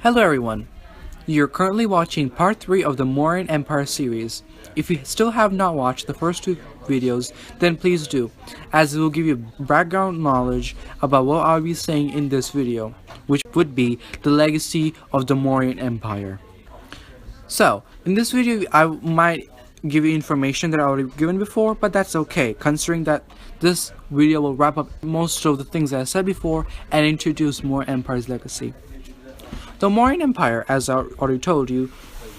Hello everyone, you're currently watching part 3 of the Mauryan Empire series. If you still have not watched the first two videos, then please do, as it will give you background knowledge about what I'll be saying in this video, which would be the legacy of the Mauryan Empire. So, in this video I might give you information that I already given before, but that's okay, considering that this video will wrap up most of the things that I said before and introduce Mauryan Empire's legacy. The Mauryan Empire, as I already told you,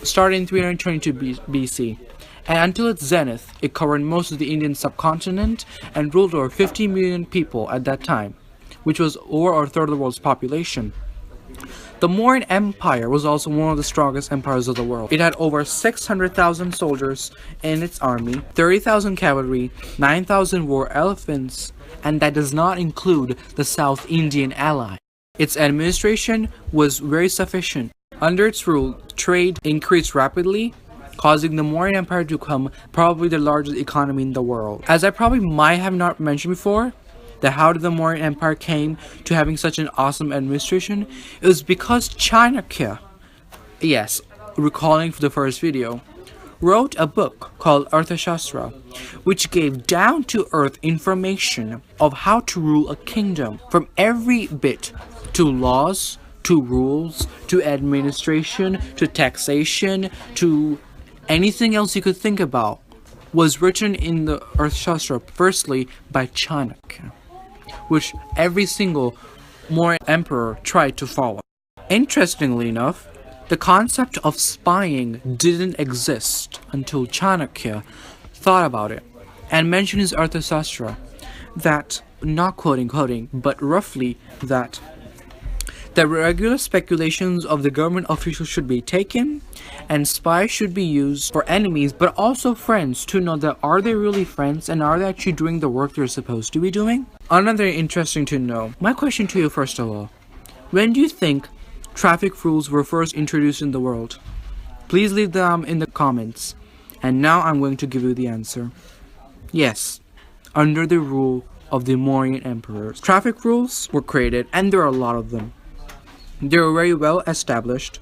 started in 322 BC, and until its zenith, it covered most of the Indian subcontinent and ruled over 50 million people at that time, which was over a third of the world's population. The Mauryan Empire was also one of the strongest empires of the world. It had over 600,000 soldiers in its army, 30,000 cavalry, 9,000 war elephants, and that does not include the South Indian ally. Its administration was very sufficient. Under its rule, trade increased rapidly, causing the Mauryan Empire to become probably the largest economy in the world. As I probably might have not mentioned before, that how did the Mauryan Empire came to having such an awesome administration, it was because Chanakya, yes, recalling the first video, wrote a book called Arthashastra, which gave down-to-earth information of how to rule a kingdom, from every bit to laws, to rules, to administration, to taxation, to anything else you could think about, was written in the Arthashastra firstly by Chanakya, which every single Mauryan emperor tried to follow. Interestingly enough, the concept of spying didn't exist until Chanakya thought about it and mentioned in his Arthashastra that, not quoting, but roughly that the regular speculations of the government officials should be taken, and spies should be used for enemies but also friends to know that are they really friends and are they actually doing the work they're supposed to be doing? Another interesting to know. My question to you first of all, when do you think traffic rules were first introduced in the world? Please leave them in the comments. And now I'm going to give you the answer. Yes, under the rule of the Mauryan emperors. Traffic rules were created, and there are a lot of them. They were very well established,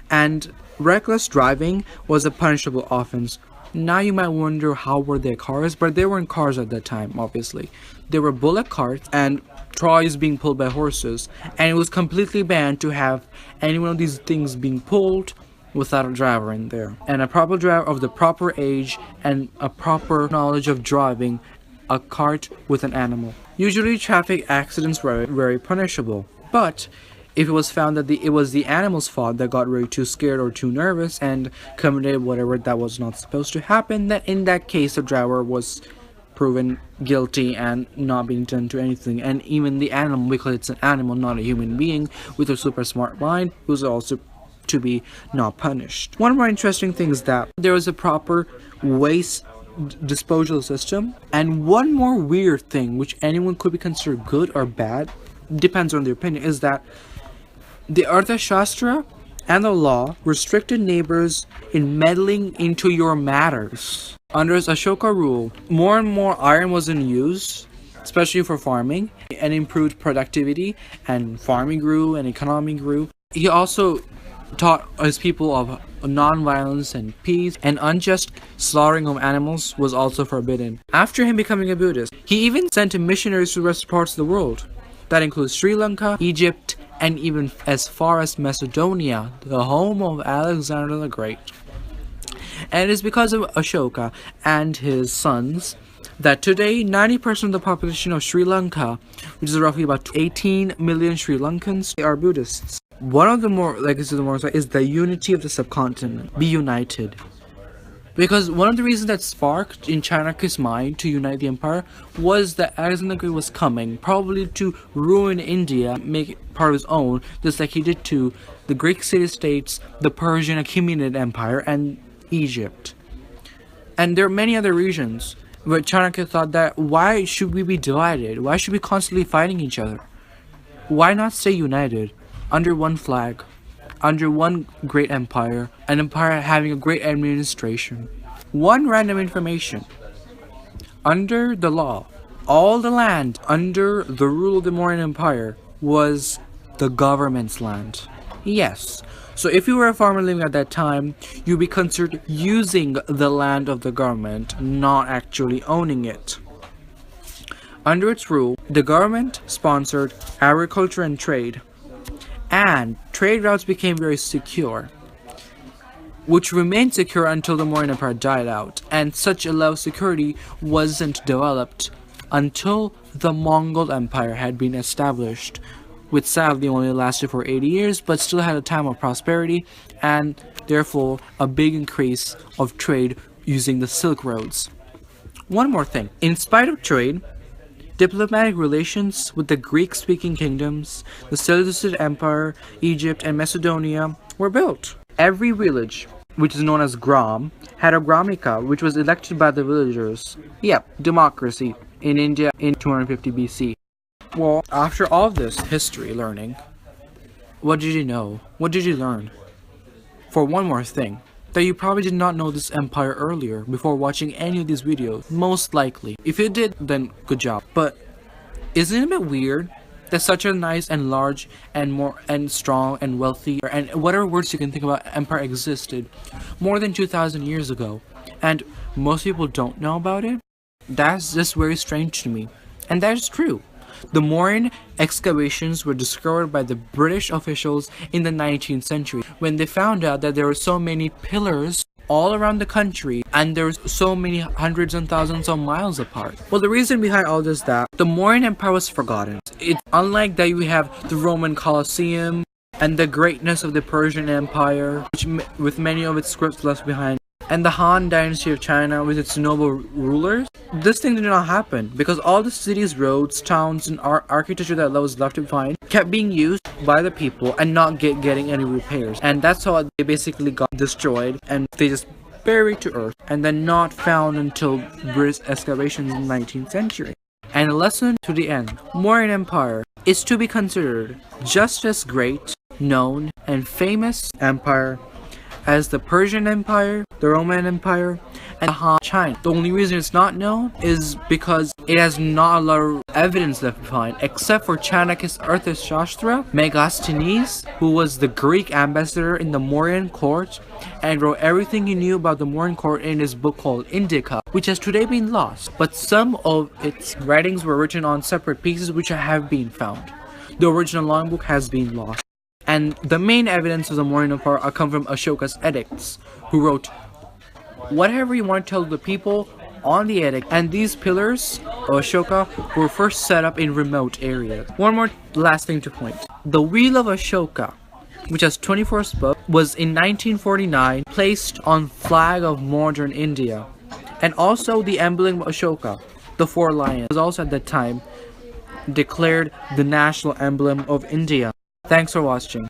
and reckless driving was a punishable offense. Now you might wonder how were they cars, but they weren't cars at that time, obviously. They were bullock carts and trolleys being pulled by horses, and it was completely banned to have any one of these things being pulled without a driver in there. And a proper driver of the proper age and a proper knowledge of driving a cart with an animal. Usually traffic accidents were very punishable, but if it was found that it was the animal's fault that got really too scared or too nervous and committed whatever that was not supposed to happen, then in that case the driver was proven guilty and not being done to anything. And even the animal, because it's an animal, not a human being with a super smart mind, was also to be not punished. One more interesting thing is that there was a proper waste disposal system. And one more weird thing, which anyone could be considered good or bad, depends on their opinion, is that the Arthashastra and the law restricted neighbors in meddling into your matters. Under his Ashoka rule, more and more iron was in use, especially for farming, and improved productivity, and farming grew and economy grew. He also taught his people of non-violence and peace, and unjust slaughtering of animals was also forbidden. After him becoming a Buddhist, he even sent missionaries to the rest of parts of the world. That includes Sri Lanka, Egypt, and even as far as Macedonia, the home of Alexander the Great. And it is because of Ashoka and his sons that today 90% of the population of Sri Lanka, which is roughly about 18 million Sri Lankans, are Buddhists. One of the more legacies of the Mauryan is the unity of the subcontinent. Be united. Because one of the reasons that sparked in Chanakya's mind to unite the empire was that Alexander the Great was coming, probably to ruin India, make it part of his own, just like he did to the Greek city-states, the Persian Achaemenid Empire, and Egypt. And there are many other regions where Chanakya thought that why should we be divided? Why should we constantly fighting each other? Why not stay united under one flag? Under one great empire, an empire having a great administration. One random information. Under the law, all the land under the rule of the Mauryan Empire was the government's land. Yes. So if you were a farmer living at that time, you'd be considered using the land of the government, not actually owning it. Under its rule, the government sponsored agriculture and trade, and trade routes became very secure, which remained secure until the Mauryan Empire died out, and such a level of security wasn't developed until the Mongol Empire had been established, which sadly only lasted for 80 years, but still had a time of prosperity, and therefore a big increase of trade using the Silk Roads. One more thing, in spite of trade, diplomatic relations with the Greek-speaking kingdoms, the Seleucid Empire, Egypt, and Macedonia were built. Every village, which is known as Gram, had a Gramika, which was elected by the villagers. Yep, democracy in India in 250 BC. Well, after all this history learning, what did you know? What did you learn? For one more thing, that you probably did not know this empire earlier before watching any of these videos, most likely. If you did, then good job. But isn't it a bit weird that such a nice and large and more and strong and wealthy and whatever words you can think about empire existed more than 2,000 years ago, and most people don't know about it? That's just very strange to me. And that is true. The Mauryan excavations were discovered by the British officials in the 19th century when they found out that there were so many pillars all around the country and there were so many hundreds and thousands of miles apart. Well, the reason behind all this is that the Mauryan Empire was forgotten. It's unlike that we have the Roman Colosseum and the greatness of the Persian Empire, which with many of its scripts left behind, and the Han Dynasty of China with its noble rulers. This thing did not happen because all the cities, roads, towns, and architecture that was left behind kept being used by the people and not getting any repairs. And that's how they basically got destroyed and they just buried to earth and then not found until British excavations in the 19th century. And a lesson to the end, Mauryan Empire is to be considered just as great, known, and famous empire as the Persian Empire, the Roman Empire, and the Han China. The only reason it's not known is because it has not a lot of evidence left behind, except for Chanakya's Arthashastra, Megasthenes, who was the Greek ambassador in the Mauryan court, and wrote everything he knew about the Mauryan court in his book called Indica, which has today been lost. But some of its writings were written on separate pieces which have been found. The original long book has been lost. And the main evidence of the Mauryan Empire come from Ashoka's edicts, who wrote whatever you want to tell the people on the edict. And these pillars of Ashoka were first set up in remote areas. One more last thing to point. The Wheel of Ashoka, which has 24 spokes, was in 1949 placed on flag of modern India. And also the emblem of Ashoka, the 4 lions, was also at that time declared the national emblem of India. Thanks for watching.